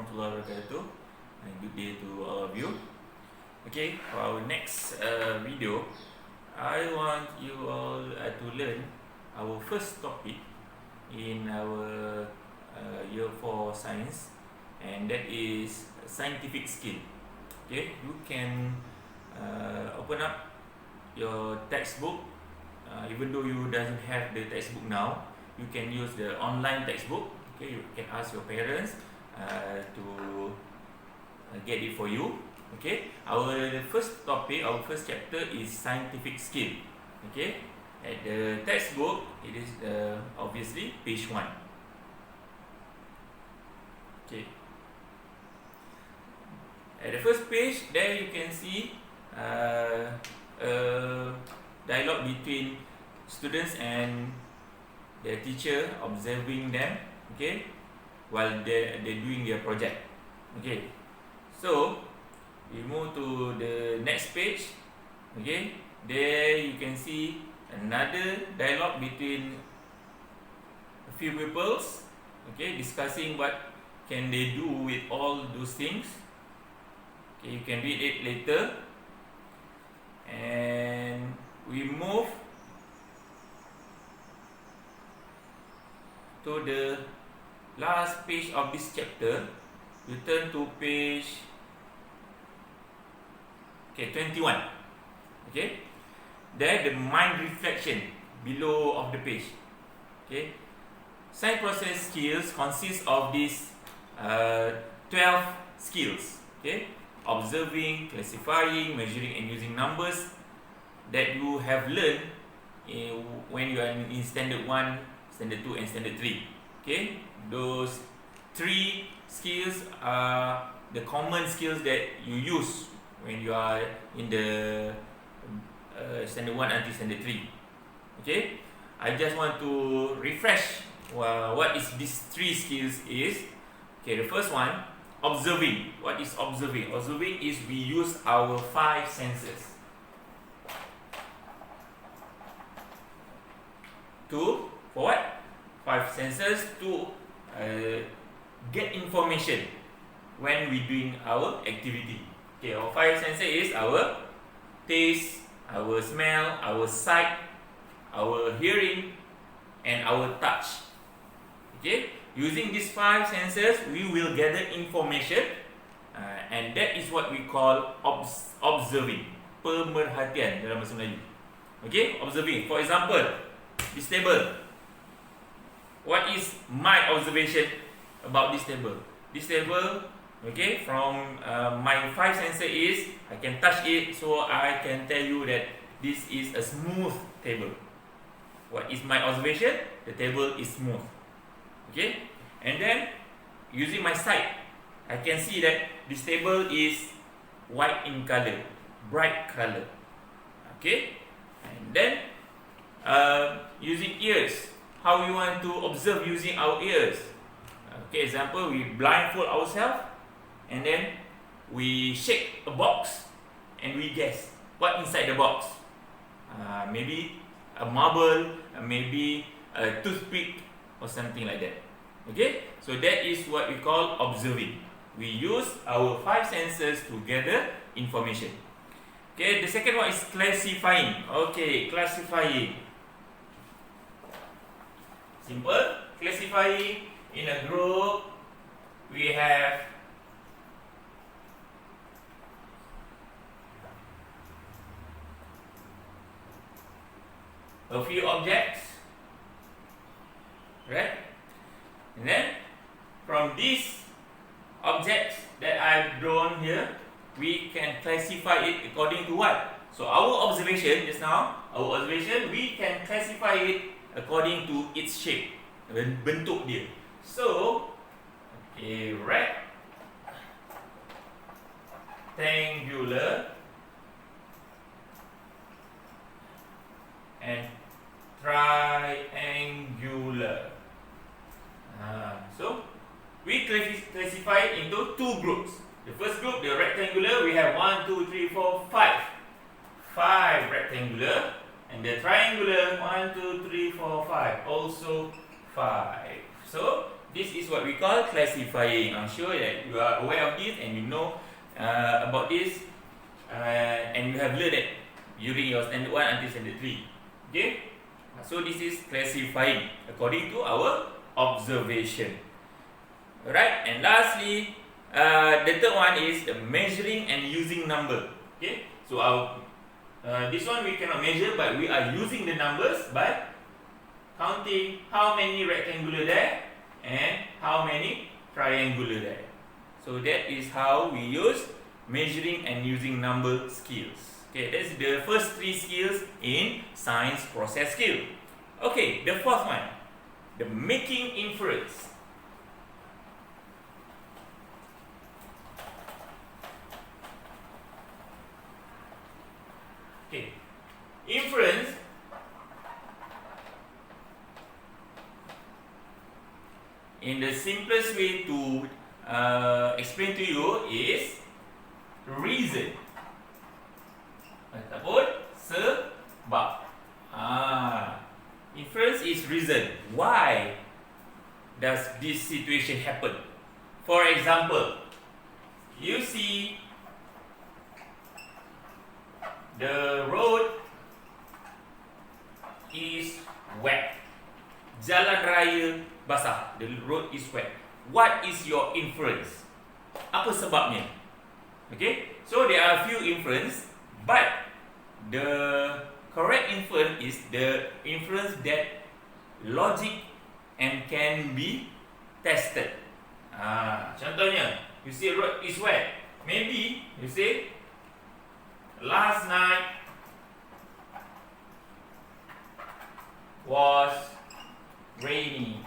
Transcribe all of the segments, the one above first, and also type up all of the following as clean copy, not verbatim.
warahmatullahi wabarakatuh, and good day to all of you. Okay, for our next video, I want you all to learn our first topic in our year 4 science, and that is scientific skill. Okay, you can open up your textbook, even though you doesn't have the textbook now, you can use the online textbook. Okay, you can ask your parents to get it for you. Okay, our first topic, our first chapter is scientific skill. Okay, at the textbook it is obviously page 1. Okay, at the first page there you can see a dialogue between students and the teacher observing them, okay, while they're doing their project. Okay, so we move to the next page. Okay, there you can see another dialogue between a few pupils, okay, discussing what can they do with all those things. Okay, you can read it later. And we move to the last page of this chapter. You turn to page 21. Okay, there the mind reflection below of the page. Okay, science process skills consists of these 12 skills. Okay, observing, classifying, measuring and using numbers that you have learned when you are in standard 1, standard 2 and standard 3. Okay, those 3 skills are the common skills that you use when you are in the standard 1 until standard 3. Okay, I just want to refresh what is these 3 skills is. Okay, the first one, observing. What is observing? Observing is we use our 5 senses to, for what? 5 senses to get information when we doing our activity. Okay, our 5 senses is our taste, our smell, our sight, our hearing and our touch. Okay, using these 5 senses we will gather information, and that is what we call observing. Pemerhatian dalam bahasa Melayu. Okay, observing. For example, this table. What is my observation about this table? This table, okay, from my 5 senses is I can touch it, so I can tell you that this is a smooth table. What is my observation? The table is smooth. Okay, and then using my sight, I can see that this table is white in color, bright color. Okay, and then using ears. How we want to observe using our ears? Okay, example, we blindfold ourselves and then we shake a box and we guess what inside the box. Maybe a marble, maybe a toothpick or something like that. Okay, so that is what we call observing. We use our 5 senses to gather information. Okay, the second one is classifying. Okay, classifying. Simple. Classifying in a group, we have a few objects, right? And then from these objects that I've drawn here, we can classify it according to what? So our observation just now, we can classify it according to its shape, bentuk dia. So, a rectangular and triangular. So, we classify it into 2 groups. The first group, the rectangular, we have 1, 2, 3, 4, 5. 5 rectangular. And the triangular, 1, 2, 3, 4, 5, also 5. So This is what we call classifying. I'm sure that you are aware of this and you know about this, and you have learned it during your standard 1 until standard 3. Okay? So this is classifying according to our observation. Alright, and lastly, the third one is the measuring and using number. Okay, so this one we cannot measure, but we are using the numbers by counting how many rectangular there and how many triangular there. So that is how we use measuring and using number skills. Okay, that's the first 3 skills in science process skill. Okay, the fourth one, the making inference. Okay, inference in the simplest way to explain to you is reason ataupun sebab. Inference is reason. Why does this situation happen? For example, you see the road is wet. Jalan raya basah. The road is wet. What is your inference? Apa sebabnya? Okay, so there are a few inference, but the correct inference is the inference that logic and can be tested. Contohnya, you see road is wet. Maybe you say last night was rainy.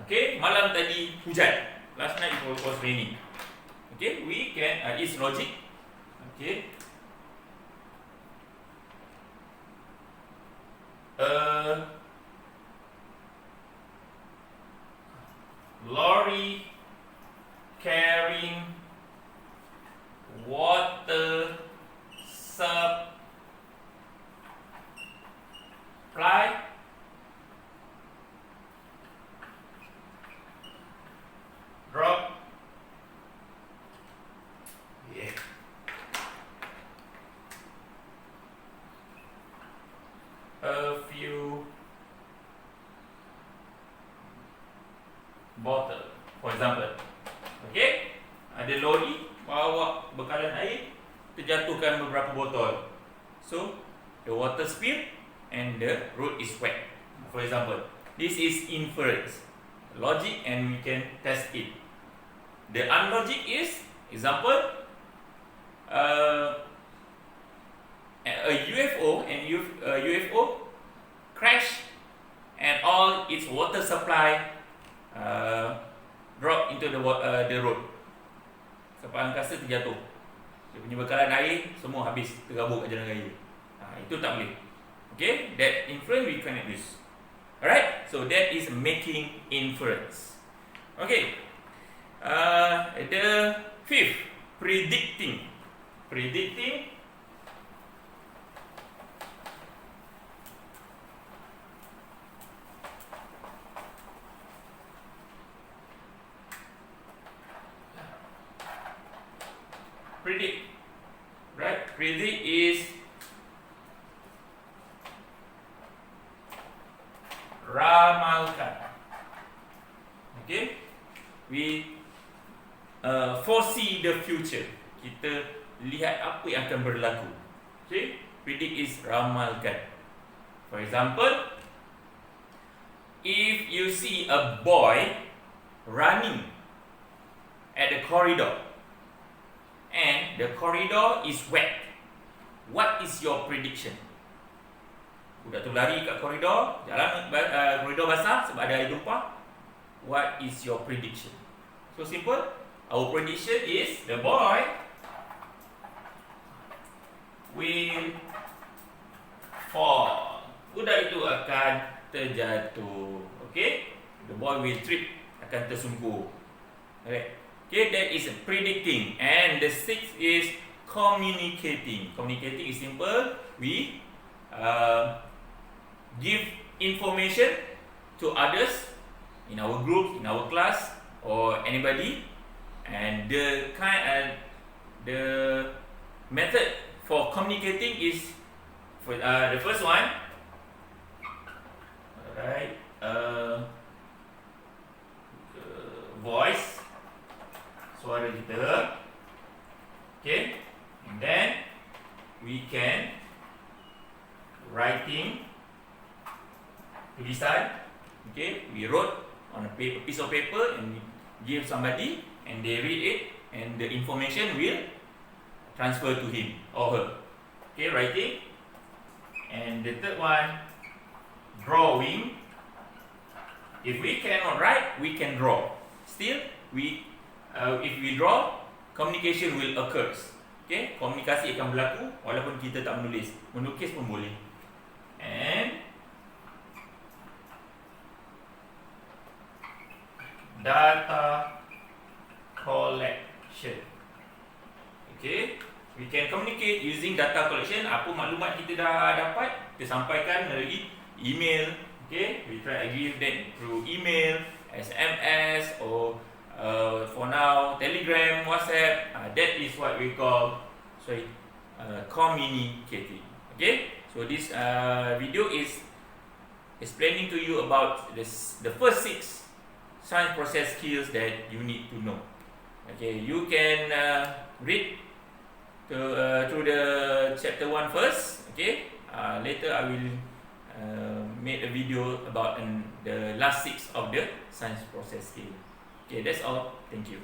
Okay, malam tadi hujan. Last night it was raining. Okay, we can it's logic. Okay, lorry carrying water supply drop a few bottle, for example. Okay, ada lori bawa bekalan air, terjatuhkan beberapa botol. So the water spill and the road is wet. For example, this is inference, logic, and we can test it. The unlogic is, example, a UFO crash and all its water supply drop into the road. Kapal angkasa terjatuh. Dia punya bekalan air semua habis, tergabung kat jalan raya. Itu tak boleh. Okay, that inference we cannot use. Alright, so that is making inference. Okay, the fifth, predicting. Predicting predict, right? Predict is ramalkan. Okay, we foresee the future. Kita lihat apa yang akan berlaku. Okay, predict is ramalkan. For example, if you see a boy running at the corridor and the corridor is wet, what is your prediction? Budak tu lari kat koridor, jalan koridor basah sebab ada air tumpah. What is your prediction? So simple. Our prediction is the boy will fall. Budak itu akan terjatuh. Okay? The boy will trip, akan tersungkur. Okay? Okay, that is predicting. And the sixth is communicating. Communicating is simple. We give information to others in our group, in our class, or anybody. And the method for communicating is for the first one. Alright, voice, suara kita. Okay, and then we can writing, tulisan. Okay, we wrote on a piece of paper and we give somebody and they read it and the information will transfer to him or her. Okay, writing. And the third one, drawing. If we cannot write, we can draw. Still, if we draw, communication will occur. Okay, komunikasi akan berlaku walaupun kita tak menulis. Melukis pun boleh. And data collection. Okay, we can communicate using data collection. Apa maklumat kita dah dapat, kita sampaikan melalui email. Okay, we try to give that through email, SMS, or for now Telegram, WhatsApp. That is what we call communicating. Okay, so this video is explaining to you about the first 6 science process skills that you need to know. Okay, you can read through the chapter 1 first. Okay, later I will make a video about the last 6 of the science process skill. Okay, that's all. Thank you.